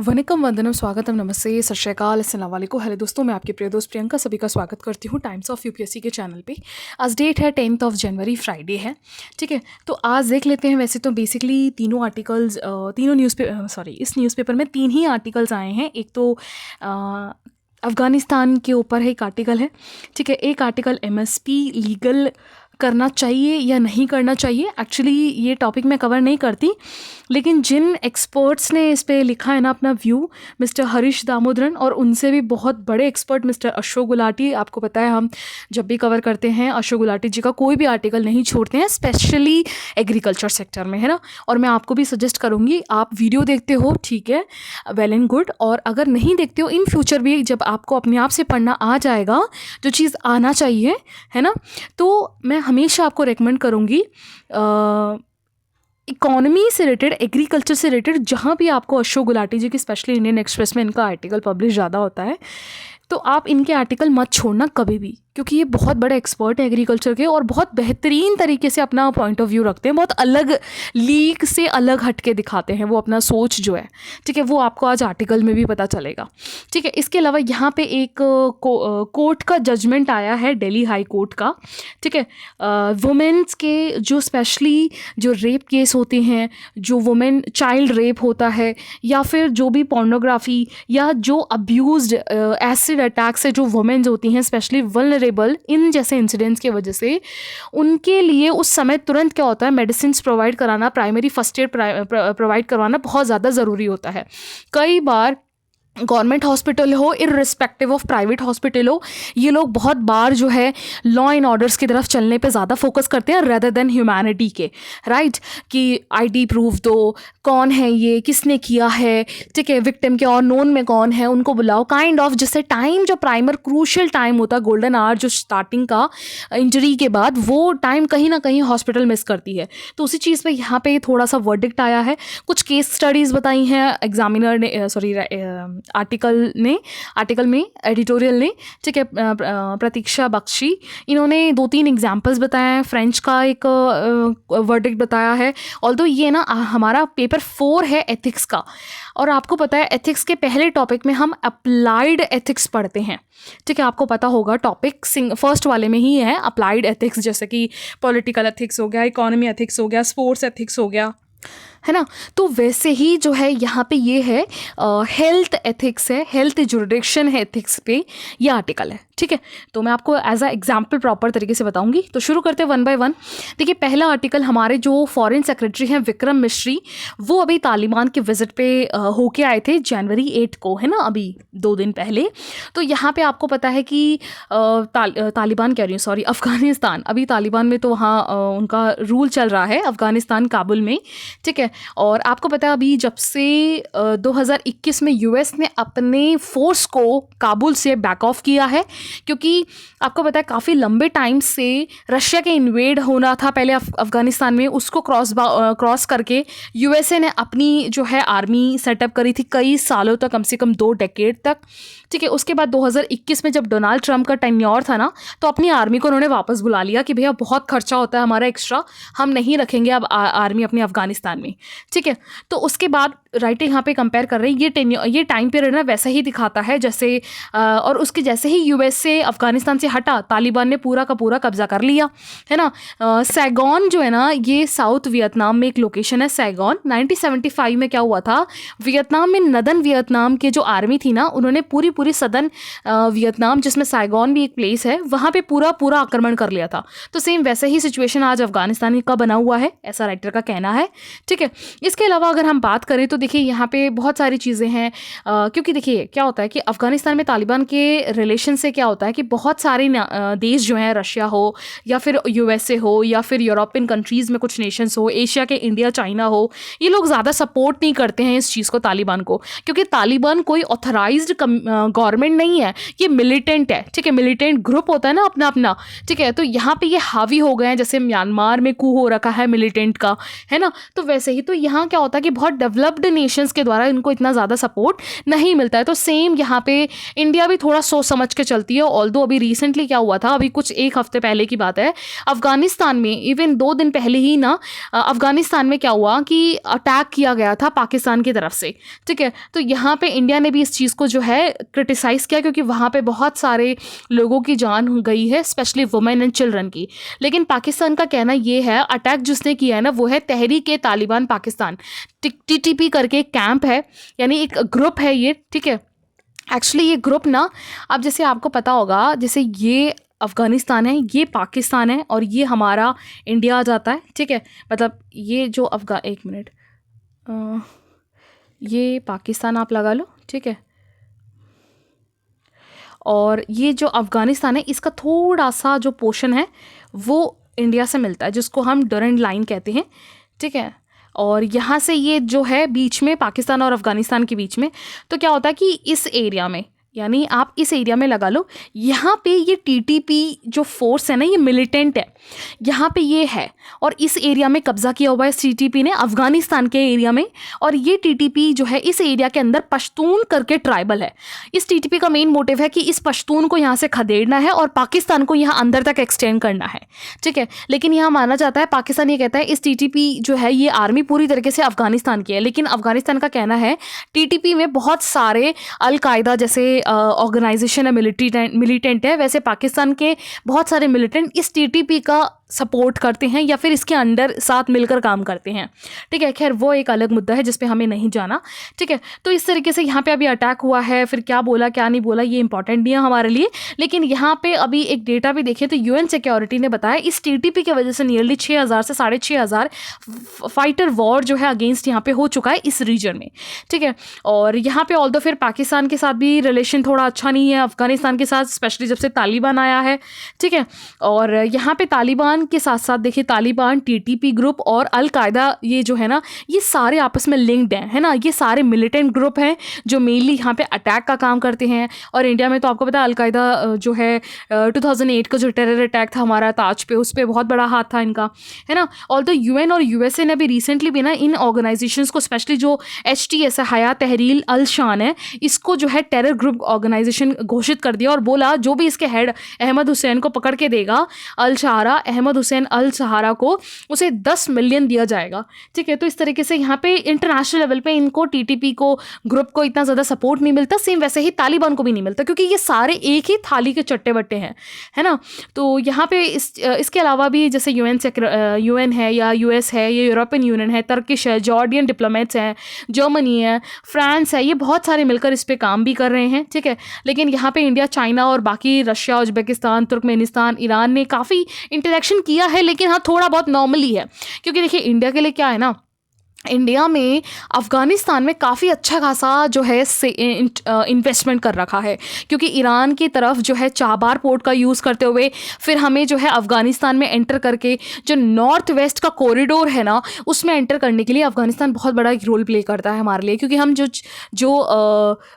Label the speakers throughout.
Speaker 1: वनिकम वंदनम स्वागतम नमस्ते सत श्री अकाल अस्सलाम वालेकुम। हेलो दोस्तों, मैं आपकी प्रिय दोस्त प्रियंका सभी का स्वागत करती हूँ टाइम्स ऑफ यूपीएससी के चैनल पे। आज डेट है 10 जनवरी, फ्राइडे है। ठीक है, तो आज देख लेते हैं। वैसे तो बेसिकली तीनों आर्टिकल्स इस न्यूज़पेपर में 3 ही आर्टिकल्स आए हैं। एक तो अफ़गानिस्तान के ऊपर है एक आर्टिकल है। ठीक है, एक आर्टिकल एमएसपी लीगल करना चाहिए या नहीं करना चाहिए। एक्चुअली ये टॉपिक मैं कवर नहीं करती, लेकिन जिन एक्सपर्ट्स ने इस पे लिखा है ना अपना व्यू, मिस्टर हरीश दामोदरन और उनसे भी बहुत बड़े एक्सपर्ट मिस्टर अशोक गुलाटी। आपको पता है हम जब भी कवर करते हैं अशोक गुलाटी जी का कोई भी आर्टिकल नहीं छोड़ते हैं, स्पेशली एग्रीकल्चर सेक्टर में, है ना। और मैं आपको भी सजेस्ट करूँगी, आप वीडियो देखते हो ठीक है, वेल एंड गुड, और अगर नहीं देखते हो इन फ्यूचर भी जब आपको अपने आप से पढ़ना आ जाएगा, जो चीज़ आना चाहिए, है ना, तो मैं हमेशा आपको रेकमेंड करूँगी इकोनॉमी से रिलेटेड, एग्रीकल्चर से रिलेटेड, जहाँ भी आपको अशोक गुलाटी जी की, स्पेशली इंडियन एक्सप्रेस में इनका आर्टिकल पब्लिश ज़्यादा होता है, तो आप इनके आर्टिकल मत छोड़ना कभी भी, क्योंकि ये बहुत बड़े एक्सपर्ट हैं एग्रीकल्चर के और बहुत बेहतरीन तरीके से अपना पॉइंट ऑफ व्यू रखते हैं। बहुत अलग, लीक से अलग हट के दिखाते हैं वो अपना सोच जो है। ठीक है, वो आपको आज आर्टिकल में भी पता चलेगा। ठीक है, इसके अलावा यहाँ पे एक कोर्ट का जजमेंट आया है, दिल्ली हाई कोर्ट का। ठीक है, वुमेन्स के जो स्पेशली जो रेप केस होते हैं, जो वुमेन चाइल्ड रेप होता है, या फिर जो भी पोर्नोग्राफी या जो अब्यूज्ड एसिड अटैक से जो वुमेन्स होती हैं, स्पेशली वल्नरेबल, इन जैसे इंसिडेंट्स की वजह से उनके लिए उस समय तुरंत क्या होता है, मेडिसिन प्रोवाइड कराना, प्राइमरी फर्स्ट एड प्रोवाइड करवाना बहुत ज़्यादा ज़रूरी होता है। कई बार गवर्नमेंट हॉस्पिटल हो, इररिस्पेक्टिव ऑफ प्राइवेट हॉस्पिटल हो, ये लोग बहुत बार जो है लॉ एंड ऑर्डर्स की तरफ चलने पे ज़्यादा फोकस करते हैं रेदर देन ह्यूमैनिटी के, राइट। कि आईडी प्रूफ दो, कौन है ये, किसने किया है, ठीक है, विक्टिम के और नोन में कौन है, उनको बुलाओ, काइंड ऑफ, जिससे टाइम जो प्राइमर क्रूशियल टाइम होता है, गोल्डन आवर जो स्टार्टिंग का इंजरी के बाद, वो टाइम कहीं ना कहीं हॉस्पिटल मिस करती है। तो उसी चीज़ पे यहाँ पे थोड़ा सा वर्डिक्ट आया है। कुछ केस स्टडीज़ बताई हैं एग्जामिनर ने, आर्टिकल में एडिटोरियल ने, ठीक है, प्रतीक्षा बख्शी, इन्होंने 2-3 एग्जाम्पल्स बताए हैं। फ्रेंच का एक वर्डिक्ट बताया है। ऑल्दो ये ना हमारा पेपर 4 है एथिक्स का, और आपको पता है एथिक्स के पहले टॉपिक में हम अप्लाइड एथिक्स पढ़ते हैं। ठीक है, आपको पता होगा टॉपिक फर्स्ट वाले में ही है अप्लाइड एथिक्स, जैसे कि पॉलिटिकल एथिक्स हो गया, इकोनॉमी एथिक्स हो गया, स्पोर्ट्स एथिक्स हो गया, है ना। तो वैसे ही जो है यहाँ पे ये है हेल्थ एथिक्स है, हेल्थ जुरिडिक्शन है एथिक्स पे ये आर्टिकल है। ठीक है, तो मैं आपको एज अ एग्जाम्पल प्रॉपर तरीके से बताऊंगी। तो शुरू करते हैं 1 बाय 1। देखिए, पहला आर्टिकल हमारे जो फॉरेन सेक्रेटरी हैं विक्रम मिश्री, वो अभी तालिबान के विजिट पे होके आए थे जनवरी 8 को, है ना, अभी 2 दिन पहले। तो यहाँ पे आपको पता है कि तालिबान कह रही हूँ, सॉरी, अफ़गानिस्तान, अभी तालिबान में तो वहाँ उनका रूल चल रहा है अफ़गानिस्तान, काबुल में। ठीक है, और आपको पता है अभी जब से 2021 में यूएस ने अपने फोर्स को काबुल से बैक ऑफ किया है, क्योंकि आपको पता है काफ़ी लंबे टाइम से रशिया के इन्वेड होना था पहले अफ़गानिस्तान में, उसको क्रॉस करके यूएसए ने अपनी जो है आर्मी सेटअप करी थी कई सालों तक, कम से कम 2 डेकेड तक। ठीक है, उसके बाद 2021 में जब डोनाल्ड ट्रंप का टेन्योर था ना, तो अपनी आर्मी को उन्होंने वापस बुला लिया कि भैया बहुत खर्चा होता है हमारा एक्स्ट्रा, हम नहीं रखेंगे अब आर्मी अपने अफ़गानिस्तान में। ठीक है, तो उसके बाद राइट यहाँ पे कंपेयर कर रहे हैं, ये टाइम पीरियड ना वैसा ही दिखाता है जैसे, और उसके जैसे ही यूएस से अफ़गानिस्तान से हटा, तालिबान ने पूरा का पूरा कब्जा कर लिया, है ना। सैगॉन जो है ना, ये साउथ वियतनाम में एक लोकेशन है सैगॉन। 1975 में क्या हुआ था, वियतनाम में नदन वियतनाम के जो आर्मी थी ना, उन्होंने पूरी सदन वियतनाम, जिसमें सैगॉन भी एक प्लेस है, वहाँ पे पूरा आक्रमण कर लिया था। तो सेम वैसे ही सिचुएशन आज अफ़गानिस्तान का बना हुआ है, ऐसा राइटर का कहना है। ठीक है, इसके अलावा अगर हम बात करें तो देखिए यहाँ पे बहुत सारी चीज़ें हैं, क्योंकि देखिए क्या होता है कि अफ़गानिस्तान में तालिबान के रिलेशन से क्या होता है कि बहुत सारे देश जो हैं, रशिया हो या फिर यूएसए हो या फिर यूरोपियन कंट्रीज़ में कुछ नेशंस हो, एशिया के इंडिया, चाइना हो, ये लोग ज़्यादा सपोर्ट नहीं करते हैं इस चीज़ को, तालिबान को, क्योंकि तालिबान कोई ऑथराइज्ड गवर्नमेंट नहीं है, ये मिलिटेंट है। ठीक है, मिलिटेंट ग्रुप होता है ना अपना अपना। ठीक है, तो यहाँ पे ये हावी हो गए हैं, जैसे म्यांमार में कू हो रखा है मिलिटेंट का, है ना। तो वैसे ही देखिए तो यहाँ क्या होता है कि बहुत डेवलप्ड नेशंस के द्वारा इनको इतना ज़्यादा सपोर्ट नहीं मिलता है। तो सेम यहाँ पे इंडिया भी थोड़ा सोच समझ के चलती है। ऑल्दो अभी रिसेंटली क्या हुआ था, अभी कुछ एक हफ्ते पहले की बात है, अफगानिस्तान में इवन 2 दिन पहले ही ना अफगानिस्तान में क्या हुआ कि अटैक किया गया था पाकिस्तान की तरफ से, ठीक है। तो यहाँ पे इंडिया ने भी इस चीज़ को जो है क्रिटिसाइज़ किया, क्योंकि वहाँ पे बहुत सारे लोगों की जान गई है, स्पेशली वुमेन एंड चिल्ड्रन की। लेकिन पाकिस्तान का कहना ये है, अटैक जिसने किया है ना वो है तहरीक-ए-तालिबान पाकिस्तान, TTP करके एक कैंप है, यानी एक ग्रुप है ये, ठीक है। एक्चुअली ये ग्रुप ना, अब जैसे आपको पता होगा, जैसे ये अफ़गानिस्तान है, ये पाकिस्तान है और ये हमारा इंडिया आ जाता है, ठीक है। मतलब ये जो एक मिनट, ये पाकिस्तान आप लगा लो, ठीक है। और ये जो अफ़गानिस्तान है, इसका थोड़ा सा जो पोर्शन है वो इंडिया से मिलता है, जिसको हम डुरंड लाइन कहते हैं, ठीक है। और यहाँ से ये जो है बीच में, पाकिस्तान और अफ़गानिस्तान के बीच में, तो क्या होता है कि इस एरिया में, यानी आप इस एरिया में लगा लो, यहाँ पे ये TTP जो फोर्स है ना, ये मिलिटेंट है, यहाँ पे ये है। और इस एरिया में कब्जा किया हुआ है TTP ने, अफ़गानिस्तान के एरिया में। और ये TTP जो है इस एरिया के अंदर पश्तून करके ट्राइबल है। इस TTP का मेन मोटिव है कि इस पश्तून को यहाँ से खदेड़ना है और पाकिस्तान को यहाँ अंदर तक एक्सटेंड करना है, ठीक है। लेकिन यहाँ माना जाता है, पाकिस्तान ये कहता है इस TTP जो है ये आर्मी पूरी तरीके से अफ़गानिस्तान की है। लेकिन अफ़गानिस्तान का कहना है TTP में बहुत सारे अलकायदा जैसे ऑर्गेनाइजेशन है, मिलिटेंट है, वैसे पाकिस्तान के बहुत सारे मिलिटेंट इस TTP का सपोर्ट करते हैं या फिर इसके अंडर साथ मिलकर काम करते हैं, ठीक है। खैर वो एक अलग मुद्दा है जिस पे हमें नहीं जाना, ठीक है। तो इस तरीके से यहाँ पे अभी अटैक हुआ है, फिर क्या बोला क्या नहीं बोला ये इंपॉर्टेंट नहीं है हमारे लिए। लेकिन यहाँ पे अभी एक डेटा भी देखें तो UN सिक्योरिटी ने बताया इस TTP की वजह से नियरली 6,000 से 6,500 फाइटर वॉर जो है अगेंस्ट यहाँ पे हो चुका है इस रीजन में, ठीक है। और यहाँ पे ऑल्दो फिर पाकिस्तान के साथ भी रिलेशन थोड़ा अच्छा नहीं है अफ़गानिस्तान के साथ, स्पेशली जब से तालिबान आया है, ठीक है। और यहाँ पे तालिबान के साथ साथ देखिए, तालिबान, TTP ग्रुप और अलकायदा, ये जो है ना, ये सारे आपस में लिंक्ड हैं, है ना। ये सारे मिलिटेंट ग्रुप हैं जो मेनली यहाँ पे अटैक का काम करते हैं। और इंडिया में तो आपको पता है अलकायदा जो है 2008 का जो टेरर अटैक था हमारा ताज पे, उस पर बहुत बड़ा हाथ था इनका, है ना। ऑल्दो UN और USA ने भी रिसेंटली भी ना इन ऑर्गेनाइजेशंस को, स्पेशली जो HTS है, हया तहरीर अल शाम है, इसको जो है टेरर ग्रुप ऑर्गेनाइजेशन घोषित कर दिया और बोला जो भी इसके हेड अहमद हुसैन को पकड़ के देगा, अहमद हुसैन अल सहारा को, उसे 10 मिलियन दिया जाएगा, ठीक है। तो इस तरीके से यहाँ पे इंटरनेशनल लेवल पे इनको, TTP को, ग्रुप को इतना ज़्यादा सपोर्ट नहीं मिलता। सेम वैसे ही तालिबान को भी नहीं मिलता, क्योंकि ये सारे एक ही थाली के चट्टे बट्टे हैं, है ना। तो यहाँ पे इसके अलावा भी जैसे UN है या US है, ये यूरोपियन यूनियन है, तर्किश है, जॉर्डियन डिप्लोमेट्स हैं, जर्मनी है, फ्रांस है, ये बहुत सारे मिलकर इस पर काम भी कर रहे हैं, ठीक है। लेकिन यहाँ पे इंडिया, चाइना और बाकी रशिया, उज्बेकिस्तान, तुर्कमेनिस्तान, ईरान ने काफ़ी इंटरेक्शन किया है, लेकिन हाँ थोड़ा बहुत नॉर्मली है। क्योंकि देखिए इंडिया के लिए क्या है ना, इंडिया में अफ़गानिस्तान में काफ़ी अच्छा खासा जो है इन्वेस्टमेंट कर रखा है, क्योंकि ईरान की तरफ जो है चाबार पोर्ट का यूज़ करते हुए फिर हमें जो है अफ़गानिस्तान में एंटर करके जो नॉर्थ वेस्ट का कॉरिडोर है ना, उसमें एंटर करने के लिए अफ़गानिस्तान बहुत बड़ा एक रोल प्ले करता है हमारे लिए। क्योंकि हम जो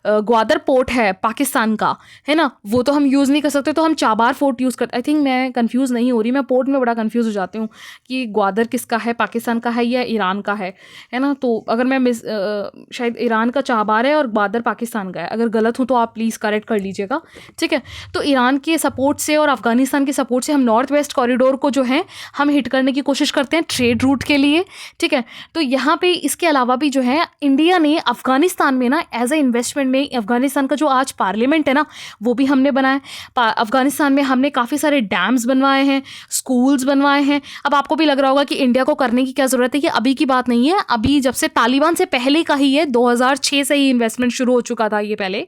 Speaker 1: ग्वादर पोर्ट है पाकिस्तान का, है ना, वो तो हम यूज़ नहीं कर सकते, तो हम चाबार पोर्ट यूज़ करते। आई थिंक मैं कन्फ्यूज़ नहीं हो रही, मैं पोर्ट में बड़ा कन्फ्यूज़ हो जाती हूँ कि ग्वादर किसका है, पाकिस्तान का है या ईरान का है ना। तो अगर मैं शायद ईरान का चाबार है और ग्वादर पाकिस्तान का है, अगर गलत हूँ तो आप प्लीज़ करेक्ट कर लीजिएगा, ठीक है। तो ईरान के सपोर्ट से और अफ़गानिस्तान के सपोर्ट से हम नॉर्थ वेस्ट कॉरिडोर को जो है हम हिट करने की कोशिश करते हैं ट्रेड रूट के लिए, ठीक है। तो यहाँ पे इसके अलावा भी जो है इंडिया ने अफ़गानिस्तान में ना एज ए इन्वेस्टमेंट में, अफ़गानिस्तान का जो आज पार्लियामेंट है ना वो भी हमने बनाया। अफ़गानिस्तान में हमने काफ़ी सारे डैम्स बनवाए हैं, स्कूल्स बनवाए हैं। अब आपको भी लग रहा होगा कि इंडिया को करने की क्या ज़रूरत है, कि अभी की बात नहीं है, अभी जब से तालिबान से पहले का ही है, 2006 से ही इन्वेस्टमेंट शुरू हो चुका था ये पहले,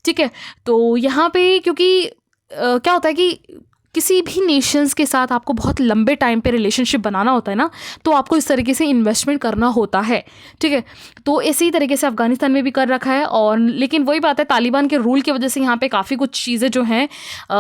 Speaker 1: ठीक है। तो यहाँ पे क्योंकि क्या होता है कि किसी भी नेशंस के साथ आपको बहुत लंबे टाइम पे रिलेशनशिप बनाना होता है ना, तो आपको इस तरीके से इन्वेस्टमेंट करना होता है, ठीक है। तो इसी तरीके से अफ़गानिस्तान में भी कर रखा है। और लेकिन वही बात है, तालिबान के रूल की वजह से यहाँ पे काफ़ी कुछ चीज़ें जो हैं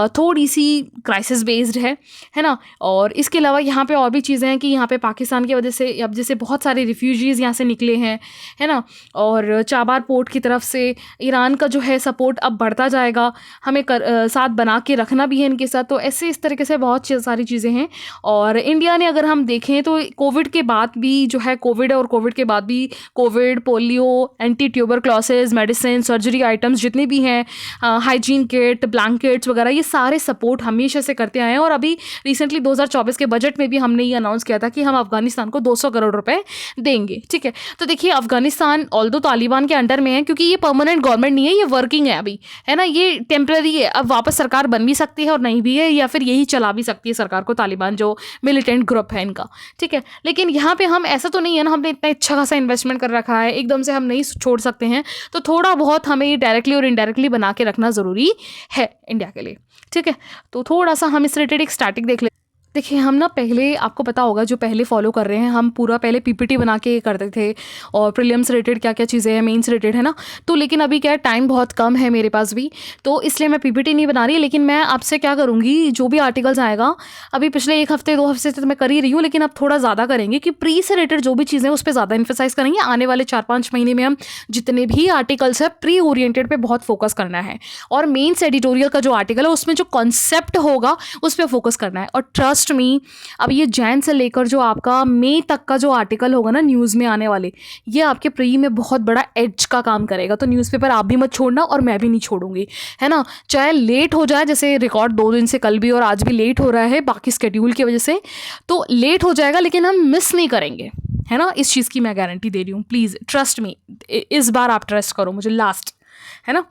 Speaker 1: थोड़ी सी क्राइसिस बेस्ड है ना। और इसके अलावा यहाँ पे और भी चीज़ें हैं कि यहाँ पे पाकिस्तान की वजह से अब जैसे बहुत सारे रिफ्यूजीज़ यहाँ से निकले हैं, है ना। और चाबार पोर्ट की तरफ से ईरान का जो है सपोर्ट अब बढ़ता जाएगा, हमें साथ बना के रखना भी है इनके साथ। तो ऐसे ऐसे इस तरीके से बहुत सारी चीज़ें हैं। और इंडिया ने अगर हम देखें तो कोविड के बाद भी जो है, कोविड और कोविड के बाद भी Covid, polio, anti tuberculosis, medicine, surgery items जितने भी हैं, हाइजीन किट, ब्लैंकेट्स वगैरह, ये सारे सपोर्ट हमेशा से करते आए हैं। और अभी रिसेंटली 2024 के बजट में भी हमने ये अनाउंस किया था कि हम अफगानिस्तान को 200 करोड़ रुपए देंगे। ठीक है, तो देखिए अफगानिस्तान ऑल्दो तालिबान के अंडर में है, क्योंकि ये परमानेंट गवर्नमेंट नहीं है, ये वर्किंग है अभी, है ना, ये टेम्पररी है। अब वापस सरकार बन भी सकती है और नहीं भी है, या फिर यही चला भी सकती है सरकार को तालिबान, जो मिलिटेंट ग्रुप है इनका। ठीक है, लेकिन यहाँ पे हम ऐसा तो नहीं है ना, हमने इतना अच्छा खासा इन्वेस्टमेंट कर रखा है, एकदम से हम नहीं छोड़ सकते हैं। तो थोड़ा बहुत हमें डायरेक्टली और इनडायरेक्टली बना के रखना ज़रूरी है इंडिया के लिए। ठीक है, तो थोड़ा सा हम इस रिलेटेड एक स्टैटिक देख लेते। देखिए हम ना पहले, आपको पता होगा जो पहले फॉलो कर रहे हैं, हम पूरा पहले पीपीटी बना के करते थे, और प्रीलिम्स रिलेटेड क्या क्या चीज़ें हैं, मेंस रिलेटेड, है ना। तो लेकिन अभी क्या है, टाइम बहुत कम है मेरे पास भी, तो इसलिए मैं पीपीटी नहीं बना रही। लेकिन मैं आपसे क्या करूँगी, जो भी आर्टिकल्स आएगा, अभी पिछले 1 हफ्ते 2 हफ्ते से तो मैं कर ही रही हूँ, लेकिन अब थोड़ा ज़्यादा करेंगे कि प्री से रिलेटेड जो भी चीज़ें उस पर ज़्यादा इन्फोसाइज करेंगे। आने वाले 4-5 महीने में हम जितने भी आर्टिकल्स है प्री ओरिएंटेड पे बहुत फोकस करना है, और मेंस एडिटोरियल का जो आर्टिकल है उसमें जो कॉन्सेप्ट होगा उस पर फोकस करना है। और ट्रस्ट मी, अब ये जैन से लेकर जो आपका मई तक का जो आर्टिकल होगा ना न्यूज़ में आने वाले, ये आपके प्री में बहुत बड़ा एज का काम करेगा। तो न्यूज़पेपर आप भी मत छोड़ना और मैं भी नहीं छोड़ूंगी, है ना। चाहे लेट हो जाए, जैसे रिकॉर्ड 2 दिन से कल भी और आज भी लेट हो रहा है बाकी स्केड्यूल की वजह से, तो लेट हो जाएगा, लेकिन हम मिस नहीं करेंगे, है ना। इस चीज़ की मैं गारंटी दे रही हूँ, प्लीज़ ट्रस्ट मी, इस बार आप ट्रस्ट करो मुझे, लास्ट, है ना।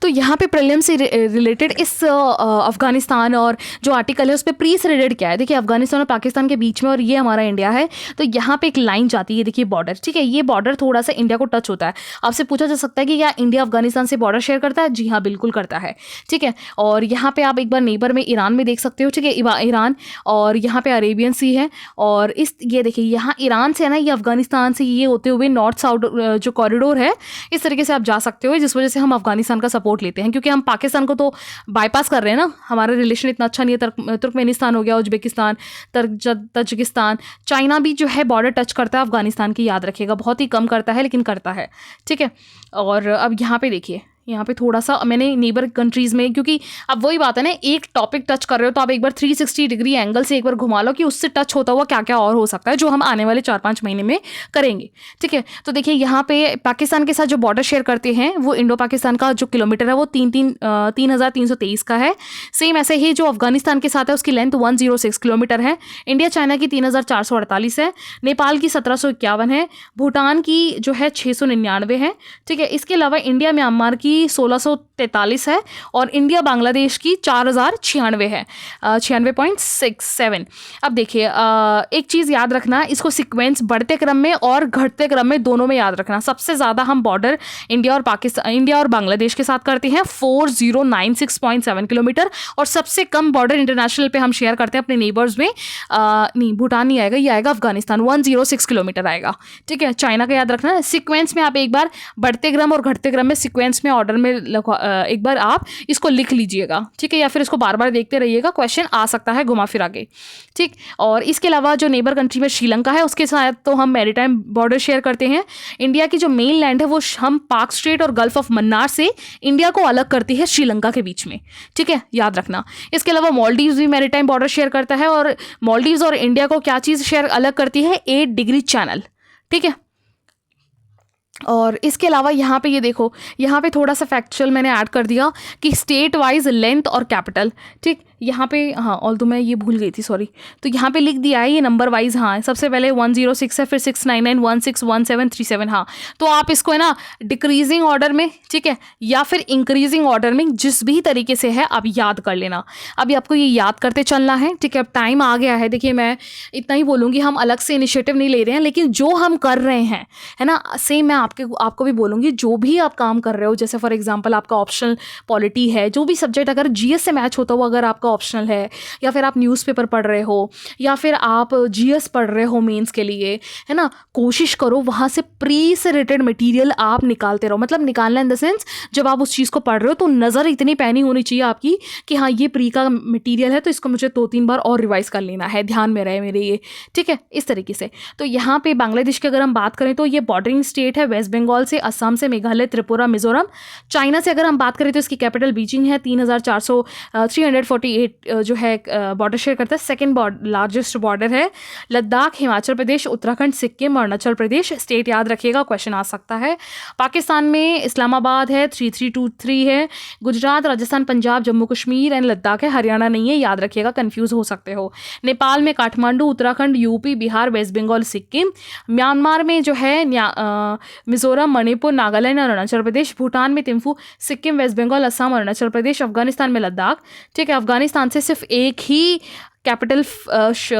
Speaker 1: तो यहाँ पे प्रीलिम से रिलेटेड इस अफगानिस्तान और जो आर्टिकल है उस पर प्री से रिलेटेड क्या है, देखिए अफगानिस्तान और पाकिस्तान के बीच में, और ये हमारा इंडिया है, तो यहाँ पे एक लाइन जाती है, देखिए बॉर्डर। ठीक है, ये बॉर्डर थोड़ा सा इंडिया को टच होता है। आपसे पूछा जा सकता है कि क्या इंडिया अफगानिस्तान से बॉर्डर शेयर करता है? जी हाँ, बिल्कुल करता है। ठीक है, और यहाँ पे आप एक बार नेबर में ईरान में देख सकते हो। ठीक है, ईरान, और यहाँ पे अरेबियन सी है, और इस ये देखिए यहाँ ईरान से है ना, ये अफगानिस्तान से ये होते हुए नॉर्थ साउथ जो कॉरिडोर है, इस तरीके से आप जा सकते हो, जिस वजह से हम अफगानिस्तान का सपोर्ट लेते हैं, क्योंकि हम पाकिस्तान को तो बाईपास कर रहे हैं ना, हमारा रिलेशन इतना अच्छा नहीं है। तुर्कमेनिस्तान हो गया, उज्बेकिस्तान, तजिकिस्तान, चाइना भी जो है बॉर्डर टच करता है अफगानिस्तान की, याद रखिएगा, बहुत ही कम करता है लेकिन करता है। ठीक है, और अब यहाँ पे देखिए, यहाँ पे थोड़ा सा मैंने नेबर कंट्रीज़ में, क्योंकि अब वही बात है ना, एक टॉपिक टच कर रहे हो तो आप एक बार 360 डिग्री एंगल से एक बार घुमा लो कि उससे टच होता हुआ क्या क्या और हो सकता है, जो हम आने वाले 4-5 महीने में करेंगे। ठीक है, तो देखिए यहाँ पे पाकिस्तान के साथ जो बॉर्डर शेयर करते हैं, वो इंडो पाकिस्तान का जो किलोमीटर है वो 3,323 का है। सेम ऐसे ही जो अफगानिस्तान के साथ है उसकी लेंथ 106 किलोमीटर है। इंडिया चाइना की 3,448 है, नेपाल की 1751 है, भूटान की जो है 699 है। ठीक है, इसके अलावा इंडिया म्यांमार की 1643 है, और इंडिया बांग्लादेश की 4,096 है, 96.67। अब देखिए एक चीज़ याद रखना, इसको सीक्वेंस बढ़ते क्रम में और घटते क्रम में दोनों में याद रखना। सबसे ज़्यादा हम बॉर्डर इंडिया और बांग्लादेश के साथ करते हैं 4096.7 किलोमीटर, और सबसे कम बॉर्डर इंटरनेशनल पे हम शेयर करते हैं अपने नेबर्स में, नहीं भूटान नहीं आएगा, ये आएगा अफगानिस्तान, 106 किलोमीटर आएगा। ठीक है, चाइना का याद रखना। सीक्वेंस में आप एक बार बढ़ते क्रम और घटते क्रम में सीक्वेंस में ऑर्डर में एक बार आप इसको लिख लीजिएगा। ठीक है, या फिर इसको बार बार देखते रहिएगा, क्वेश्चन आ सकता है घुमा फिरा के। ठीक, और इसके अलावा जो नेबर कंट्री में श्रीलंका है, उसके साथ तो हम मैरीटाइम बॉर्डर शेयर करते हैं। इंडिया की जो मेन लैंड है वो हम पाक स्ट्रेट और गल्फ ऑफ मन्नार से इंडिया को अलग करती है श्रीलंका के बीच में। ठीक है, याद रखना। इसके अलावा मालदीव्स भी मैरीटाइम बॉर्डर शेयर करता है, और मालदीव्स और इंडिया को क्या चीज़ शेयर अलग करती है? 8 डिग्री चैनल। ठीक है, और इसके अलावा यहाँ पे ये देखो, यहाँ पे थोड़ा सा फैक्चुअल मैंने ऐड कर दिया कि स्टेट वाइज लेंथ और कैपिटल। ठीक, यहाँ पे हाँ, ऑल तो मैं ये भूल गई थी, सॉरी। तो यहाँ पे लिख दिया है ये नंबर वाइज, हाँ सबसे पहले 106 है, फिर 699161737। हाँ, तो आप इसको है ना डिक्रीजिंग ऑर्डर में, ठीक है, या फिर इंक्रीजिंग ऑर्डर में, जिस भी तरीके से है आप याद कर लेना। अभी आपको ये याद करते चलना है। ठीक है, अब टाइम आ गया है। देखिए मैं इतना ही बोलूँगी, हम अलग से इनिशिएटिव नहीं ले रहे हैं, लेकिन जो हम कर रहे हैं, है ना, सेम मैं आपको भी बोलूँगी, जो भी आप काम कर रहे हो, जैसे फॉर एग्जाम्पल आपका ऑप्शनल पॉलिटी है, जो भी सब्जेक्ट अगर जीएस से मैच होता हो, अगर आपका ऑप्शनल है, या फिर आप न्यूज़पेपर पढ़ रहे हो, या फिर आप जीएस पढ़ रहे हो मेंस के लिए, है ना, कोशिश करो वहाँ से प्री से रिलेटेड मटेरियल आप निकालते रहो। मतलब निकालना इन द सेंस, जब आप उस चीज़ को पढ़ रहे हो तो नज़र इतनी पैनी होनी चाहिए आपकी कि हाँ ये प्री का मटेरियल है, तो इसको मुझे 2-3 बार और रिवाइज कर लेना है, ध्यान में रहे मेरे ये। ठीक है, इस तरीके से। तो यहाँ पे बांग्लादेश की अगर हम बात करें तो ये बॉर्डरिंग स्टेट है, वेस्ट बंगाल से, असम से, मेघालय, त्रिपुरा, मिजोरम। चाइना से अगर हम बात करें तो इसकी कैपिटल बीजिंग है, 348 जो है बॉर्डर शेयर करता है। सेकेंड लार्जेस्ट बॉर्डर है लद्दाख, हिमाचल प्रदेश, उत्तराखंड, सिक्किम, अरुणाचल प्रदेश। स्टेट याद रखिएगा, क्वेश्चन आ सकता है। पाकिस्तान में इस्लामाबाद है, 3323 है। गुजरात, राजस्थान, पंजाब, जम्मू कश्मीर एंड लद्दाख है, हरियाणा नहीं है, याद रखिएगा, कंफ्यूज हो सकते हो। नेपाल में Kathmandu, Uttarakhand, UP, Bihar, West Bengal, Sikkim. Myanmar में जो है मिजोरम, मणिपुर, नागालैंड और अरुणाचल प्रदेश। भूटान में थिम्फू, सिक्किम, वेस्ट बंगाल, असम, अरुणाचल प्रदेश। अफगानिस्तान में लद्दाख। ठीक है, अफगानिस्तान से सिर्फ एक ही कैपिटल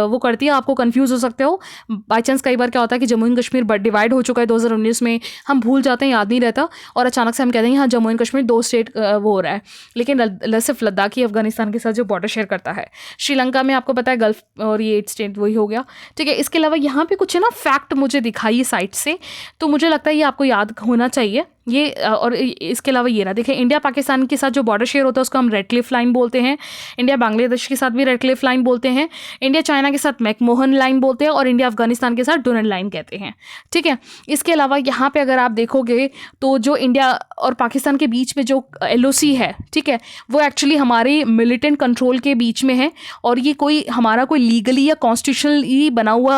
Speaker 1: वो करती है, आपको कंफ्यूज हो सकते हो बाई चांस। कई बार क्या होता है कि जम्मू एंड कश्मीर डिवाइड हो चुका है 2019 में, हम भूल जाते हैं, याद नहीं रहता, और अचानक से हम कहते हैं हाँ जम्मू एंड कश्मीर 2 स्टेट वो हो रहा है, लेकिन सिर्फ लद्दाख ही अफगानिस्तान के साथ जो बॉर्डर शेयर करता है। श्रीलंका में आपको पता है गल्फ और ये 8 स्टेट वही हो गया। ठीक है, इसके अलावा यहाँ पे कुछ है ना फैक्ट मुझे दिखाई साइट से, तो मुझे लगता है ये आपको याद होना चाहिए ये। और इसके अलावा ये ना देखें, इंडिया पाकिस्तान के साथ जो बॉर्डर शेयर होता है उसको हम रेड क्लिफ लाइन बोलते हैं। इंडिया बांग्लादेश के साथ भी रेड क्लिफ लाइन बोलते हैं। इंडिया चाइना के साथ मैकमोहन लाइन बोलते हैं, और इंडिया अफगानिस्तान के साथ डोनल लाइन कहते हैं। ठीक है, इसके अलावा यहाँ पे अगर आप देखोगे तो जो इंडिया और पाकिस्तान के बीच में जो LOC है, ठीक है, वो एक्चुअली हमारे मिलिटेंट कंट्रोल के बीच में है, और ये कोई हमारा कोई लीगली या कॉन्स्टिट्यूशनली बना हुआ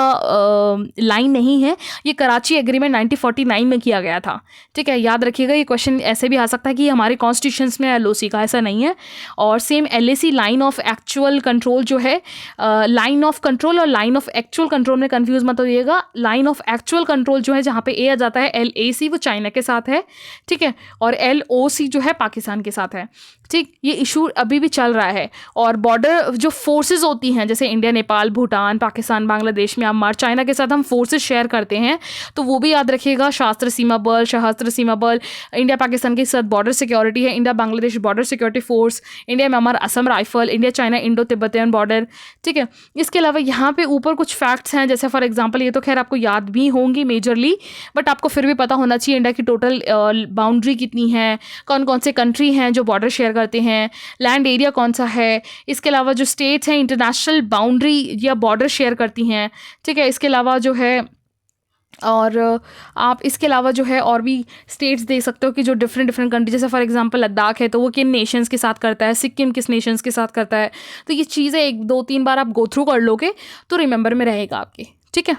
Speaker 1: लाइन नहीं है। ये कराची एग्रीमेंट 1949 में किया गया था। ठीक है, याद रखिएगा, ये क्वेश्चन ऐसे भी आ सकता है कि हमारे कॉन्स्टिट्यूशंस में LOC का, ऐसा नहीं है। और same LAC line of actual control जो है, लाइन ऑफ कंट्रोल और लाइन ऑफ एक्चुअल कंट्रोल में कंफ्यूज मत होइएगा। लाइन ऑफ एक्चुअल कंट्रोल जो है जहाँ पे A आ जाता है, LAC वो चाइना के साथ है। ठीक है, और LOC जो है पाकिस्तान के साथ है। ठीक, ये इशू अभी भी चल रहा है। और बॉर्डर जो फोर्सेस होती हैं, जैसे India, Nepal, Bhutan, Pakistan, Bangladesh, Myanmar, China के साथ हम फोर्सेस शेयर करते हैं, तो वो भी याद रखिएगा। शास्त्र सीमा बल, सशस्त्र सीमा बल, इंडिया पाकिस्तान के साथ बॉर्डर सिक्योरिटी है, India Bangladesh border security force, India Myanmar Assam rifle, India China Indo Tibetan border. ठीक है, इसके अलावा यहाँ पे ऊपर कुछ फैक्ट्स हैं, जैसे फॉर एग्जांपल, ये तो खैर आपको याद भी होंगी मेजरली, बट आपको फिर भी पता होना चाहिए इंडिया की टोटल बाउंड्री कितनी है, कौन कौन से कंट्री हैं जो बॉर्डर शेयर करते हैं, लैंड एरिया कौन सा है। इसके अलावा जो स्टेट्स हैं इंटरनेशनल बाउंड्री या बॉर्डर शेयर करती हैं। ठीक है, इसके अलावा जो है, और आप इसके अलावा जो है और भी स्टेट्स देख सकते हो कि जो डिफरेंट कंट्री, जैसे फॉर एग्जांपल लद्दाख है तो वो किन नेशंस के साथ करता है, सिक्किम किस नेशंस के साथ करता है। तो ये चीज़ें 1 2 3 बार आप गो थ्रू कर लोगे तो रिमेंबर में रहेगा आपके। ठीक है,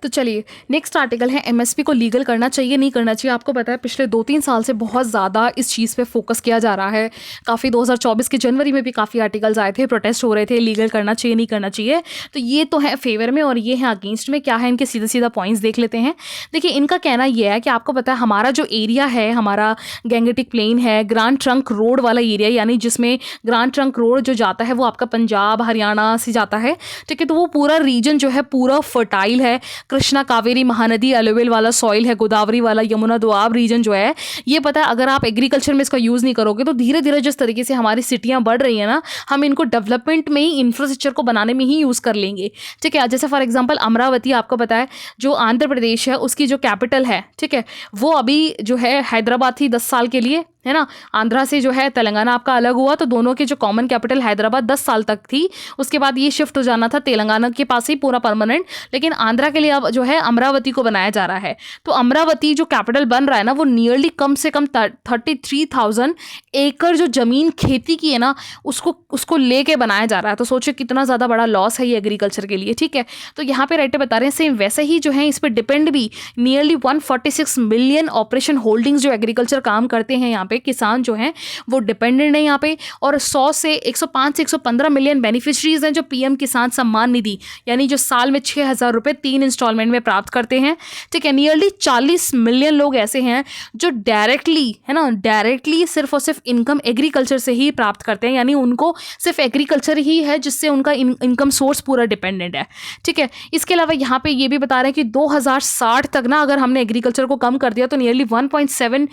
Speaker 1: तो चलिए नेक्स्ट आर्टिकल है MSP को लीगल करना चाहिए नहीं करना चाहिए। आपको पता है पिछले 2-3 साल से बहुत ज़्यादा इस चीज़ पे फोकस किया जा रहा है। काफ़ी 2024 के जनवरी में भी काफ़ी आर्टिकल्स आए थे, प्रोटेस्ट हो रहे थे लीगल करना चाहिए नहीं करना चाहिए। तो ये तो है फेवर में और ये है अगेंस्ट में। क्या है इनके सीधा पॉइंट्स देख लेते हैं। देखिए, इनका कहना यह है कि आपको पता है हमारा जो एरिया है, हमारा गैंगेटिक प्लेन है, ग्रांड ट्रंक रोड वाला एरिया, यानी जिसमें ग्रांड ट्रंक रोड जो जाता है वो आपका पंजाब हरियाणा से जाता है। ठीक है, तो वो पूरा रीजन जो है पूरा फर्टाइल है। कृष्णा कावेरी महानदी एलोवेल वाला सॉइल है, गोदावरी वाला यमुना दोआब रीजन जो है, ये पता है अगर आप एग्रीकल्चर में इसका यूज़ नहीं करोगे तो धीरे धीरे जिस तरीके से हमारी सिटियां बढ़ रही है ना, हम इनको डेवलपमेंट में ही, इंफ्रास्ट्रक्चर को बनाने में ही यूज़ कर लेंगे। ठीक है, जैसे फॉर एग्जांपल अमरावती आपको पता है जो आंध्र प्रदेश है उसकी जो कैपिटल है, ठीक है, वो अभी जो है हैदराबाद थी 10 साल के लिए, है ना। आंध्रा से जो है तेलंगाना आपका अलग हुआ, तो दोनों के जो कॉमन कैपिटल हैदराबाद 10 साल तक थी, उसके बाद ये शिफ्ट हो जाना था तेलंगाना के पास ही पूरा परमानेंट, लेकिन आंध्रा के लिए अब जो है अमरावती को बनाया जा रहा है। तो अमरावती जो कैपिटल बन रहा है ना, वो नियरली कम से कम 33,000 एकड़ जो ज़मीन खेती की है ना, उसको लेके बनाया जा रहा है। तो सोचिए कितना ज़्यादा बड़ा लॉस है ये एग्रीकल्चर के लिए। ठीक है, तो यहाँ पे राइटर बता रहे हैं सेम वैसे ही जो है इस पर डिपेंड भी नियरली 146 मिलियन ऑपरेशन होल्डिंग्स जो एग्रीकल्चर काम करते हैं यहाँ पे, किसान जो हैं वो डिपेंडेंट है यहाँ पे। और 105 से 115 मिलियन बेनिफिशरीज हैं जो PM किसान सम्मान निधि यानी जो साल में 6,000 रुपये 3 इंस्टॉलमेंट में प्राप्त करते हैं। ठीक है, नियरली 40 मिलियन लोग ऐसे हैं जो डायरेक्टली, है ना, डायरेक्टली सिर्फ और सिर्फ इनकम एग्रीकल्चर से ही प्राप्त करते हैं, यानी उनको सिर्फ एग्रीकल्चर ही है जिससे उनका इनकम सोर्स पूरा डिपेंडेंट है। ठीक है, इसके अलावा यहाँ पे ये भी बता रहे हैं कि 2060 तक ना अगर हमने एग्रीकल्चर को कम कर दिया तो नियरली 1.7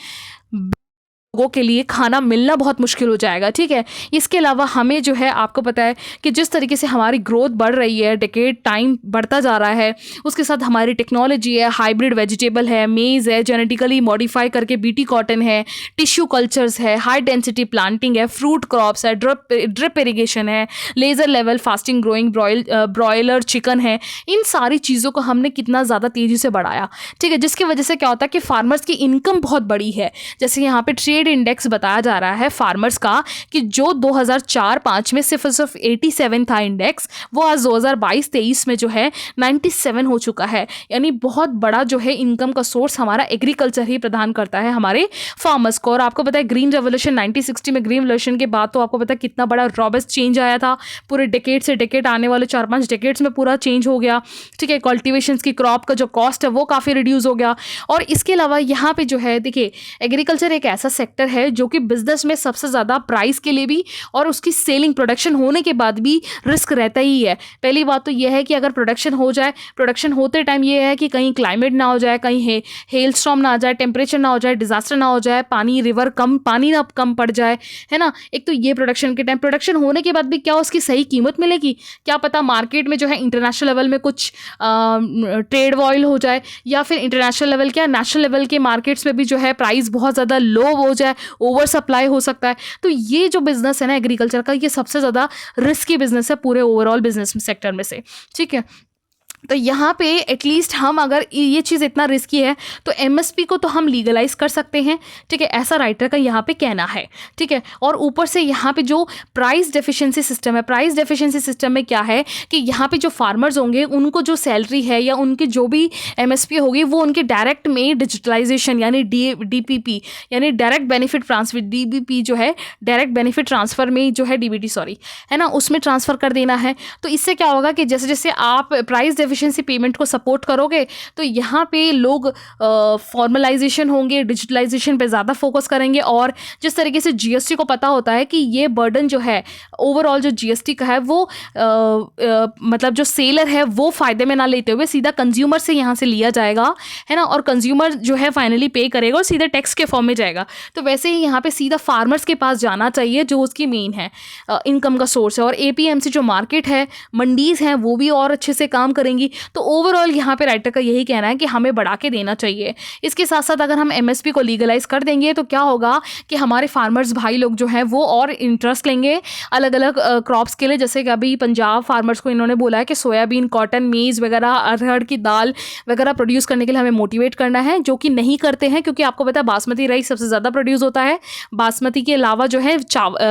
Speaker 1: लोगों के लिए खाना मिलना बहुत मुश्किल हो जाएगा। ठीक है, इसके अलावा हमें जो है आपको पता है कि जिस तरीके से हमारी ग्रोथ बढ़ रही है, डिकेड टाइम बढ़ता जा रहा है, उसके साथ हमारी टेक्नोलॉजी है, हाइब्रिड वेजिटेबल है, मेज़ है, जेनेटिकली मॉडिफाई करके बीटी कॉटन है, टिश्यू कल्चर्स है, हाई डेंसिटी प्लांटिंग है, फ्रूट क्रॉप्स है, ड्रिप इरीगेशन है, laser level fasting growing broiler chicken है, इन सारी चीज़ों को हमने कितना ज़्यादा तेज़ी से बढ़ाया। ठीक है, जिसकी वजह से क्या होता है कि फार्मर्स की इनकम बहुत बड़ी है। जैसे यहाँ पे ट्रेड ट्रेड इंडेक्स बताया जा रहा है फार्मर्स का कि जो 2004-05 में सिर्फ 87 था इंडेक्स, वो आज 2022-23 में जो है 97 हो चुका है। यानी बहुत बड़ा जो है इनकम का सोर्स हमारा एग्रीकल्चर ही प्रदान करता है हमारे फार्मर्स को। और आपको पता है ग्रीन रेवोल्यूशन 1960 में, ग्रीन रेवोल्यूशन के बाद तो आपको पता है कितना बड़ा रॉबस्ट चेंज आया था। पूरे डेकेड से डेकेड, आने वाले 4-5 डेकेड्स में पूरा चेंज हो गया। ठीक है, कल्टीवेशंस की क्रॉप का जो कॉस्ट है वो काफ़ी रिड्यूस हो गया। और इसके अलावा यहाँ पे जो है देखिए, एग्रीकल्चर एक ऐसा सेक्टर है जो कि बिजनेस में सबसे ज़्यादा प्राइस के लिए भी और उसकी सेलिंग प्रोडक्शन होने के बाद भी रिस्क रहता ही है। पहली बात तो यह है कि अगर प्रोडक्शन हो जाए, प्रोडक्शन होते टाइम ये है कि कहीं क्लाइमेट ना हो जाए, कहीं हेल स्टॉर्म ना आ जाए, टेम्परेचर ना हो जाए, डिजास्टर ना हो जाए, पानी ना कम पड़ जाए, है ना। एक तो ये प्रोडक्शन के टाइम, प्रोडक्शन होने के बाद भी क्या उसकी सही कीमत मिलेगी, क्या पता मार्केट में जो है इंटरनेशनल लेवल में कुछ ट्रेड वॉर हो जाए, या फिर इंटरनेशनल लेवल क्या नेशनल लेवल के मार्केट्स में भी जो है प्राइस बहुत ज़्यादा लो हो जाए, ओवर सप्लाई हो सकता है। तो ये जो बिजनेस है ना एग्रीकल्चर का, ये सबसे ज़्यादा रिस्की बिजनेस है पूरे ओवरऑल बिजनेस सेक्टर में से। ठीक है, तो यहाँ पे एटलीस्ट हम अगर ये चीज़ इतना रिस्की है तो एमएसपी को तो हम लीगलाइज कर सकते हैं। ठीक है, ऐसा राइटर का यहाँ पे कहना है। ठीक है, और ऊपर से यहाँ पे जो प्राइस डेफिशिएंसी सिस्टम है, प्राइस डेफिशिएंसी सिस्टम में क्या है कि यहाँ पे जो फार्मर्स होंगे उनको जो सैलरी है या उनकी जो भी एमएसपी होगी वो उनके डायरेक्ट में डिजिटलाइजेशन यानी डीपीपी यानी डायरेक्ट बेनिफिट ट्रांसफर, डीबीपी जो है डायरेक्ट बेनिफिट ट्रांसफर में जो है डीबीटी सॉरी है ना, उसमें ट्रांसफ़र कर देना है। तो इससे क्या होगा कि जैसे जैसे आप प्राइस एफिशिएंसी पेमेंट को सपोर्ट करोगे तो यहाँ पे लोग फॉर्मलाइजेशन होंगे, डिजिटलाइजेशन पे ज़्यादा फोकस करेंगे। और जिस तरीके से जीएसटी को पता होता है कि ये बर्डन जो है ओवरऑल जो जीएसटी का है वो मतलब जो सेलर है वो फ़ायदे में ना लेते हुए सीधा कंज्यूमर से यहाँ से लिया जाएगा, है ना, और कंज्यूमर जो है फाइनली पे करेगा और सीधा टैक्स के फॉर्म में जाएगा। तो वैसे ही यहाँ पे सीधा फार्मर्स के पास जाना चाहिए जो उसकी मेन है इनकम का सोर्स है। और एपीएमसी जो मार्केट है, मंडीज़ हैं, वो भी और अच्छे से काम करेंगी। तो ओवरऑल यहाँ पे राइटर का यही कहना है कि हमें बढ़ा के देना चाहिए। इसके साथ साथ अगर हम एमएसपी को लीगलाइज कर देंगे तो क्या होगा कि हमारे फार्मर्स भाई लोग जो हैं वो और इंटरेस्ट लेंगे अलग अलग क्रॉप्स के लिए। जैसे कि अभी पंजाब फार्मर्स को इन्होंने बोला है कि सोयाबीन, कॉटन, मेज़ वगैरह, अरहर की दाल वगैरह प्रोड्यूस करने के लिए हमें मोटिवेट करना है, जो कि नहीं करते हैं क्योंकि आपको पता है बासमती राइस सबसे ज़्यादा प्रोड्यूस होता है। बासमती के अलावा जो है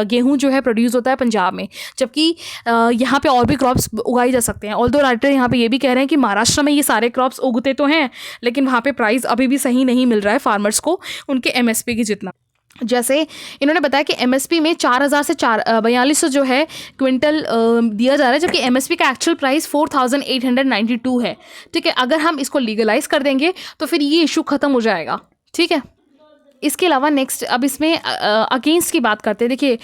Speaker 1: गेहूँ जो है प्रोड्यूस होता है पंजाब में, जबकि यहाँ पे और भी क्रॉप्स उगाई जा सकते हैं। ऑल्दो राइटर यहाँ पे ये भी कह रहे हैं कि महाराष्ट्र में ये सारे क्रॉप्स उगते तो हैं लेकिन वहाँ पे प्राइस अभी भी सही नहीं मिल रहा है फार्मर्स को उनके एमएसपी की जितना। जैसे इन्होंने बताया कि एमएसपी में 4000 से 4200 जो है क्विंटल दिया जा रहा है, जबकि एमएसपी का एक्चुअल प्राइस 4892 है। ठीक है, अगर हम इसको लीगलाइज कर देंगे तो फिर ये इशू ख़त्म हो जाएगा। ठीक है, इसके अलावा नेक्स्ट अब इसमें अगेंस्ट की बात करते हैं। देखिए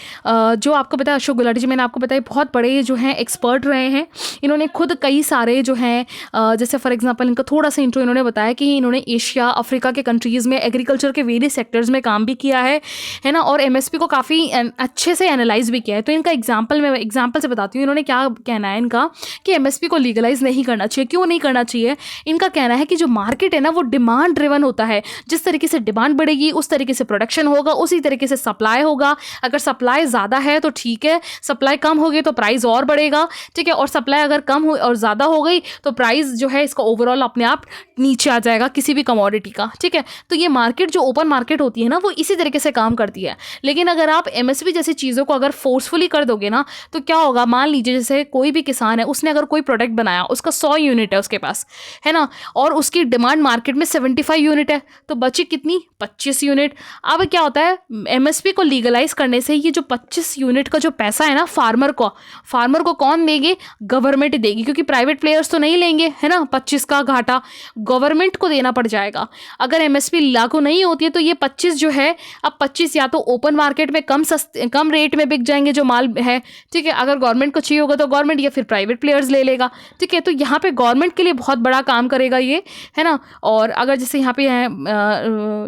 Speaker 1: जो आपको पता है अशोक गुलाटी जी, मैंने आपको बताया बहुत बड़े जो हैं एक्सपर्ट रहे हैं। इन्होंने खुद कई सारे जो हैं जैसे फॉर एग्जांपल इनका थोड़ा सा इंट्रो इन्होंने बताया कि इन्होंने एशिया, अफ्रीका के कंट्रीज़ में एग्रीकल्चर के वेरियस सेक्टर्स में काम भी किया है ना, और एमएसपी को काफ़ी अच्छे से एनालाइज भी किया है। तो इनका एग्जाम्पल से बताती हूँ इन्होंने क्या कहना है इनका कि एमएसपी को लीगलाइज नहीं करना चाहिए। क्यों नहीं करना चाहिए? इनका कहना है कि जो मार्केट है ना वो डिमांड ड्रिवन होता है। जिस तरीके से डिमांड बढ़ेगी उस तरीके से प्रोडक्शन होगा, उसी तरीके से सप्लाई होगा। अगर सप्लाई ज़्यादा है तो ठीक है, सप्लाई कम होगी तो प्राइस और बढ़ेगा। ठीक है, और सप्लाई अगर कम हो और ज़्यादा हो गई तो प्राइस जो है इसका ओवरऑल अपने आप नीचे आ जाएगा किसी भी कमोडिटी का। ठीक है, तो ये मार्केट जो ओपन मार्केट होती है ना वो इसी तरीके से काम करती है। लेकिन अगर आप एमएसपी जैसी चीज़ों को अगर फोर्सफुली कर दोगे ना तो क्या होगा, मान लीजिए जैसे कोई भी किसान है, उसने अगर कोई प्रोडक्ट बनाया, उसका 100 यूनिट है उसके पास, है ना, और उसकी डिमांड मार्केट में 75 यूनिट है, तो बची कितनी? 25 यूनिट। अब क्या होता है, एमएसपी को लीगलाइज करने से ये जो 25 यूनिट का जो पैसा है ना फार्मर को कौन देंगे? गवर्नमेंट देगी, क्योंकि प्राइवेट प्लेयर्स तो नहीं लेंगे, है ना। 25 का घाटा गवर्नमेंट को देना पड़ जाएगा। अगर एमएसपी लागू नहीं होती है तो ये 25 जो है, अब 25 या तो ओपन मार्केट में कम रेट में बिक जाएंगे जो माल है। ठीक है, अगर गवर्नमेंट को चाहिए होगा तो गवर्नमेंट या फिर प्राइवेट प्लेयर्स ले लेगा। ठीक है, तो यहाँ पे गवर्नमेंट के लिए बहुत बड़ा काम करेगा ये, है ना। और अगर जैसे यहाँ पे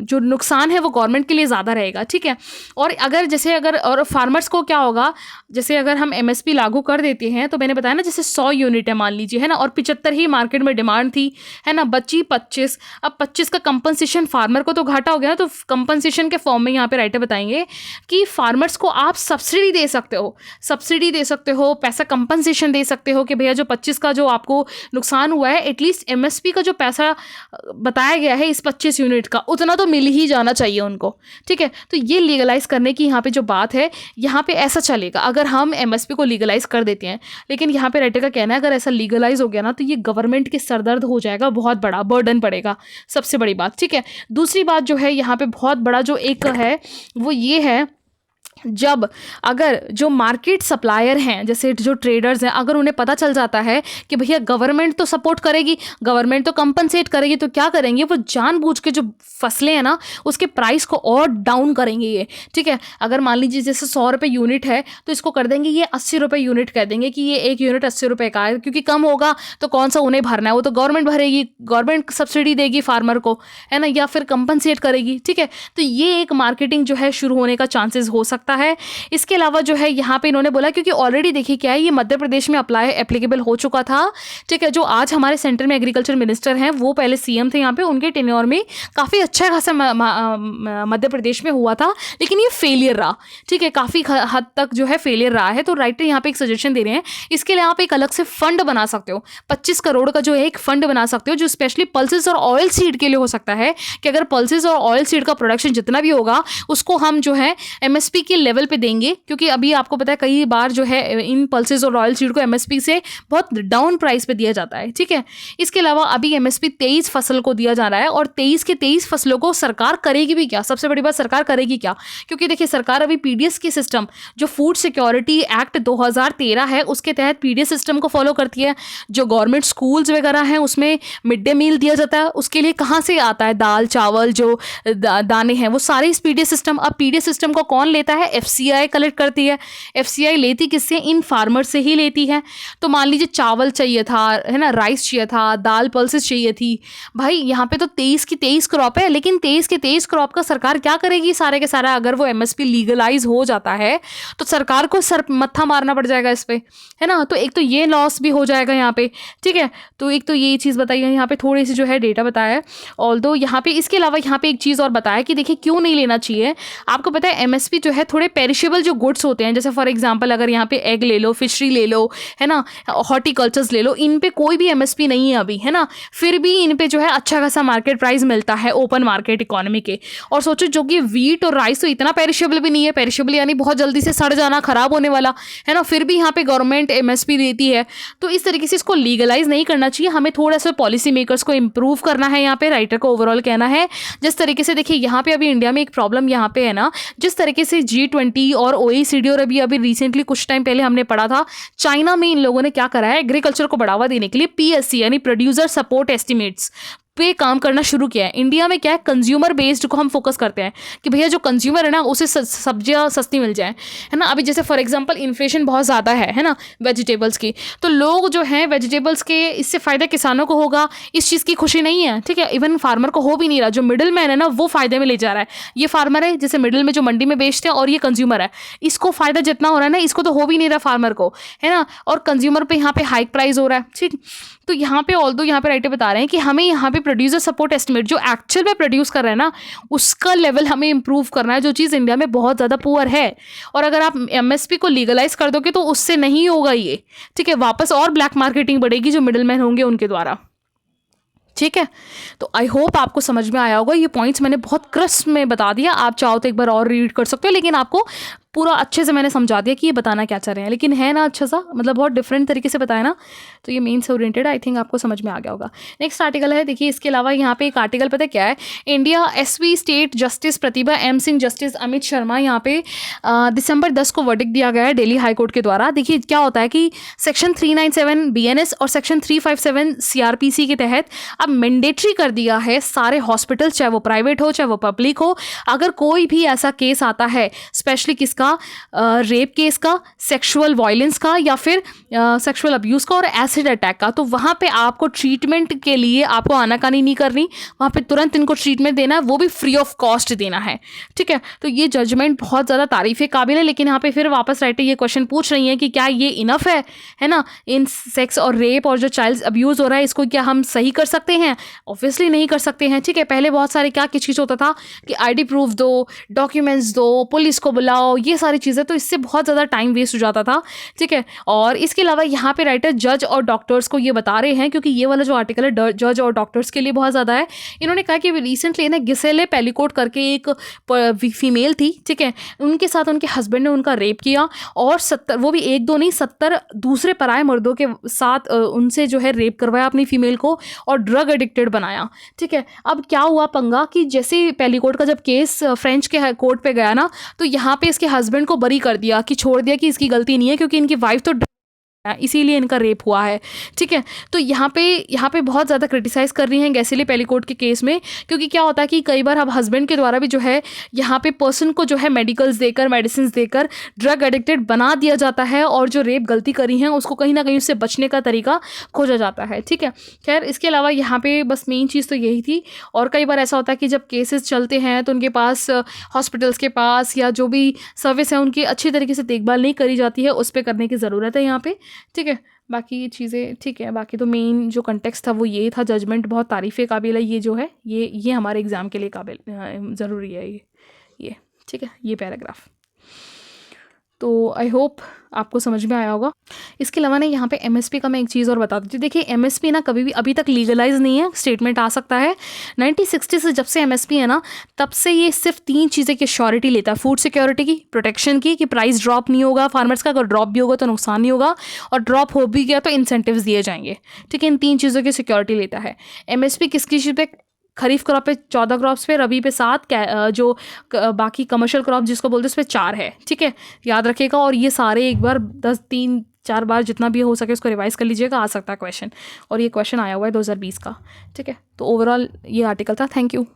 Speaker 1: जो नुकसान है वो गवर्नमेंट के लिए ज़्यादा रहेगा। ठीक है, और अगर फार्मर्स को क्या होगा, जैसे अगर हम एमएसपी लागू कर देते हैं तो मैंने बताया ना जैसे 100 यूनिट है मान लीजिए, है ना, और 75 ही मार्केट में डिमांड थी, है ना, बची 25। अब 25 का कंपनसेशन फार्मर को तो घाटा हो गया ना, तो कंपनसेशन के फॉर्म में यहाँ पे राइटर बताएंगे कि फार्मर्स को आप सब्सिडी दे सकते हो, पैसा कंपनसेशन दे सकते हो कि भैया जो 25 का जो आपको नुकसान हुआ है एटलीस्ट एमएसपी का जो पैसा बताया गया है इस 25 यूनिट का उतना तो मिल ही जाना चाहिए उनको, ठीक है। तो ये लीगलाइज करने की यहाँ पे जो बात है, यहाँ पे ऐसा चलेगा अगर हम एमएसपी को लीगलाइज कर देते हैं। लेकिन यहाँ पे राइटर का कहना है अगर ऐसा लीगलाइज हो गया ना तो ये गवर्नमेंट के सरदर्द हो जाएगा, बहुत बड़ा बर्डन पड़ेगा, सबसे बड़ी बात, ठीक है। दूसरी बात जो है यहाँ पे बहुत बड़ा जो एक है वो ये है, जब अगर जो मार्केट सप्लायर हैं जैसे जो ट्रेडर्स हैं, अगर उन्हें पता चल जाता है कि भैया गवर्नमेंट तो सपोर्ट करेगी, गवर्नमेंट तो कंपनसेट करेगी, तो क्या करेंगे वो जानबूझ के जो फसलें हैं ना उसके प्राइस को और डाउन करेंगे ये, ठीक है। अगर मान लीजिए जैसे 100 रुपये यूनिट है तो इसको कर देंगे ये 80 रुपये यूनिट, कह देंगे कि ये एक यूनिट 80 रुपये का है, क्योंकि कम होगा तो कौन सा उन्हें भरना है, वो तो गवर्नमेंट भरेगी, गवर्नमेंट सब्सिडी देगी फार्मर को, है ना, या फिर कंपनसेट करेगी, ठीक है। तो ये एक मार्केटिंग जो है शुरू होने का चांसेस हो सकता है। इसके अलावा जो है यहाँ पे इन्होंने बोला, क्योंकि ऑलरेडी देखिए क्या है, ये मध्य प्रदेश में एप्लीकेबल हो चुका था, ठीक है। जो आज हमारे सेंटर में एग्रीकल्चर मिनिस्टर हैं वो पहले सीएम थे यहाँ पे, उनके टेन्योर में काफ़ी अच्छा खासा मध्य प्रदेश में हुआ था, लेकिन ये फेलियर रहा, ठीक है, काफ़ी हद तक जो है फेलियर रहा है। तो राइटर यहाँ पे एक सजेशन दे रहे हैं, इसके लिए आप एक अलग से फंड बना सकते हो, 25 करोड़ का जो है एक फंड बना सकते हो, जो स्पेशली पल्सेस और ऑयल सीड के लिए हो सकता है, कि अगर पल्सेस और ऑयल सीड का प्रोडक्शन जितना भी होगा उसको हम जो है एमएसपी के लेवल पे देंगे, क्योंकि अभी आपको पता है कई बार जो है इन पल्सेस और ऑयल सीड को एमएसपी से बहुत डाउन प्राइस पे दिया जाता है, ठीक है। इसके अलावा अभी एमएसपी 23 फसल को दिया जा रहा है, और 23 के 23 फसलों को सरकार करेगी भी क्या, सबसे बड़ी बात सरकार करेगी क्या, क्योंकि देखिए सरकार अभी पीडीएस के सिस्टम, जो फूड सिक्योरिटी एक्ट 2013 है उसके तहत पीडीएस सिस्टम को फॉलो करती है। जो गवर्नमेंट स्कूल्स वगैरह हैं उसमें मिड डे मील दिया जाता है, उसके लिए कहाँ से आता है दाल चावल जो दाने हैं वो सारे इस पीडीएस सिस्टम। अब पीडीएस सिस्टम को कौन लेता है, एफसीआई कलेक्ट करती है। एफसीआई लेती किससे, इन फार्मर से ही लेती है। तो मान लीजिए चावल चाहिए था, है ना, राइस चाहिए था, दाल पल्सेस चाहिए थी, भाई यहाँ पे तो 23 की 23 क्रॉप है, लेकिन 23 के 23 क्रॉप का सरकार क्या करेगी, सारे के सारा अगर वो एमएसपी लीगलाइज हो जाता है तो सरकार को सर मत्था मारना पड़ जाएगा इस पे, है ना। तो एक तो ये लॉस भी हो जाएगा यहाँ पे, ठीक है। तो एक तो ये चीज़ बताइए, यहाँ पे थोड़ी सी जो है डेटा बताया है, ऑल्दो यहाँ पे इसके अलावा यहाँ पे एक चीज़ और बताया कि देखिए क्यों नहीं लेना चाहिए। आपको पता है एमएसपी जो है थोड़े पेरिशेबल जो गुड्स होते हैं, जैसे फॉर एग्जांपल अगर यहाँ पे एग ले लो, फिशरी ले लो, है ना, हॉर्टिकल्चर्स ले लो, इन पे कोई भी एमएसपी नहीं है अभी, है ना, फिर भी इन पे जो है अच्छा खासा मार्केट प्राइस मिलता है ओपन मार्केट इकोनॉमी के। और सोचो जो कि वीट और राइस तो इतना पेरिशेबल भी नहीं है, पेरिशेबल यानी बहुत जल्दी से सड़ जाना, खराब होने वाला, है ना, फिर भी यहाँ पे गवर्नमेंट एमएसपी देती है। तो इस तरीके से इसको लीगलाइज नहीं करना चाहिए, हमें थोड़ा सा पॉलिसी मेकर्स को इम्प्रूव करना है, यहाँ पे राइटर को ओवरऑल कहना है। जिस तरीके से देखिए यहाँ पे अभी इंडिया में एक प्रॉब्लम यहाँ पे है ना, जिस तरीके से G20 और OECD और अभी रिसेंटली कुछ टाइम पहले हमने पढ़ा था, चाइना में इन लोगों ने क्या करा है, एग्रीकल्चर को बढ़ावा देने के लिए PSC यानी प्रोड्यूसर सपोर्ट एस्टिमेट्स पे काम करना शुरू किया है। इंडिया में क्या है, कंज्यूमर बेस्ड को हम फोकस करते हैं कि भैया जो कंज्यूमर है ना उसे सब्जियां सस्ती मिल जाए, है ना। अभी जैसे फॉर एग्जांपल इन्फ्लेशन बहुत ज़्यादा है ना, वेजिटेबल्स की, तो लोग जो हैं वेजिटेबल्स के इससे फ़ायदा किसानों को होगा, इस चीज़ की खुशी नहीं है, ठीक है। इवन फार्मर को हो भी नहीं रहा, जो मिडिल मैन है ना वो फ़ायदे में ले जा रहा है। ये फार्मर है जैसे मिडिल में जो मंडी में बेचते हैं, और ये कंज्यूमर है, इसको फ़ायदा जितना हो रहा है ना इसको तो हो भी नहीं रहा फार्मर को, है ना, और कंज्यूमर पे यहाँ पे हाइक प्राइस हो रहा है, ठीक। तो यहाँ पे ऑल्दो यहाँ पे राइटर बता रहे हैं कि हमें यहाँ पे प्रोड्यूसर सपोर्ट एस्टिमेट जो एक्चुअल में प्रोड्यूस कर रहे हैं ना उसका लेवल हमें इंप्रूव करना है, जो चीज़ इंडिया में बहुत ज़्यादा पुअर है। और अगर आप एमएसपी को लीगलाइज कर दोगे तो उससे नहीं होगा ये, ठीक है, वापस और ब्लैक मार्केटिंग बढ़ेगी जो मिडिल मैन होंगे उनके द्वारा, ठीक है। तो आई होप आपको समझ में आया होगा, ये पॉइंट्स मैंने बहुत क्रस्ट में बता दिया, आप चाहो तो एक बार और रीड कर सकते हो, लेकिन आपको पूरा अच्छे से मैंने समझा दिया कि ये बताना क्या चाह रहे हैं, लेकिन है ना अच्छा सा, मतलब बहुत डिफरेंट तरीके से बताया ना, तो ये मेन से ओरिएंटेड आई थिंक आपको समझ में आ गया होगा। नेक्स्ट आर्टिकल है, देखिए इसके अलावा यहाँ पे एक आर्टिकल पता है क्या है, इंडिया SV स्टेट जस्टिस प्रतिभा M सिंह जस्टिस अमित शर्मा, यहाँ पे दिसंबर 10 को वर्डिक्ट दिया गया है दिल्ली हाईकोर्ट के द्वारा। देखिए क्या होता है कि सेक्शन 397 BNS और सेक्शन 357 CRPC के तहत अब मैंडेटरी कर दिया है सारे हॉस्पिटल, चाहे वो प्राइवेट हो चाहे वो पब्लिक हो, अगर कोई भी ऐसा केस आता है, स्पेशली किसका, रेप केस का, सेक्सुअल वायलेंस का, या फिर सेक्सुअल अब्यूज़ का और एसिड अटैक का, तो वहाँ पे आपको ट्रीटमेंट के लिए आपको आनाकानी नहीं करनी, वहाँ पे तुरंत इनको ट्रीटमेंट देना है, वो भी फ्री ऑफ कॉस्ट देना है, ठीक है। तो ये जजमेंट बहुत ज़्यादा तारीफ़ काबिल है, लेकिन यहाँ पे फिर वापस राइटर ये क्वेश्चन पूछ रही है कि क्या ये इनफ है ना, इन सेक्स और रेप और जो चाइल्ड अब्यूज़ हो रहा है इसको क्या हम सही कर सकते हैं? ऑब्वियसली नहीं कर सकते हैं, ठीक है। पहले बहुत सारे क्या किच होता था कि ID प्रूफ दो, डॉक्यूमेंट्स दो, पुलिस को बुलाओ, ये सारी चीज़ें, तो इससे बहुत ज़्यादा टाइम वेस्ट हो जाता था, ठीक है। और इसके अलावा यहाँ पे राइटर जज और डॉक्टर्स को ये बता रहे हैं, क्योंकि ये वाला जो आर्टिकल है जज और डॉक्टर्स के लिए बहुत ज़्यादा है। इन्होंने कहा कि रिसेंटली ना गिसेले पेलिकोट करके एक फीमेल थी, ठीक है, उनके साथ उनके हस्बैंड ने उनका रेप किया, और 70, वो भी 1-2 नहीं 70 दूसरे पराये मर्दों के साथ उनसे जो है रेप करवाया अपनी फीमेल को, और ड्रग एडिक्टेड बनाया, ठीक है। अब क्या हुआ पंगा कि जैसे पेलिकोट का जब केस फ्रेंच के कोर्ट पे गया ना, तो यहाँ पे इसके हस्बैंड को बरी कर दिया, कि छोड़ दिया कि इसकी गलती नहीं है, क्योंकि इनकी वाइफ तो इसीलिए इनका रेप हुआ है, ठीक है। तो यहाँ पे बहुत ज़्यादा क्रिटिसाइज़ कर रही हैं गैसिले पेलिकोट के केस में, क्योंकि क्या होता है कि कई बार अब हस्बैंड के द्वारा भी जो है यहाँ पे पर्सन को जो है मेडिकल्स देकर, मेडिसिन देकर ड्रग एडिक्टेड बना दिया जाता है, और जो रेप गलती करी है उसको कहीं ना कहीं उससे बचने का तरीका खोजा जाता है, ठीक है। खैर, इसके अलावा यहाँ पे बस मेन चीज़ तो यही थी। और कई बार ऐसा होता है कि जब केसेस चलते हैं तो उनके पास हॉस्पिटल्स के पास या जो भी सर्विस है उनकी अच्छी तरीके से देखभाल नहीं करी जाती है, उस पर करने की ज़रूरत है यहाँ पे, ठीक है। बाकी ये चीज़ें ठीक है, बाकी तो मेन जो कंटेक्स्ट था वो ये था। जजमेंट बहुत तारीफ़ काबिल है, ये जो है ये हमारे एग्ज़ाम के लिए काबिल ज़रूरी है ये ठीक है, ये पैराग्राफ। तो आई होप आपको समझ में आया होगा। इसके अलावा ना यहाँ पे एमएसपी का मैं एक चीज़ और बता देती हूँ। देखिए, एमएसपी ना कभी भी अभी तक लीगलाइज नहीं है, स्टेटमेंट आ सकता है। 1960 से जब से एमएसपी है ना, तब से ये सिर्फ 3 चीज़ें की श्योरिटी लेता है: फूड सिक्योरिटी की, प्रोटेक्शन की, कि प्राइस ड्रॉप नहीं होगा फार्मर्स का, अगर ड्रॉप भी होगा तो नुकसान नहीं होगा, और ड्रॉप हो भी गया तो इंसेंटिव्स दिए जाएंगे, ठीक है। इन 3 चीज़ों की सिक्योरिटी लेता है एमएसपी। किसकी चीज़ पे? खरीफ क्रॉप पे 14 क्रॉप्स पे, रबी पे 7, जो बाकी कमर्शियल क्रॉप जिसको बोलते हैं उस पर 4 है, ठीक है, याद रखिएगा। और ये सारे एक बार 3-4 बार जितना भी हो सके उसको रिवाइज कर लीजिएगा, आ सकता है क्वेश्चन, और ये क्वेश्चन आया हुआ है 2020 का, ठीक है। तो ओवरऑल ये आर्टिकल था। Thank you.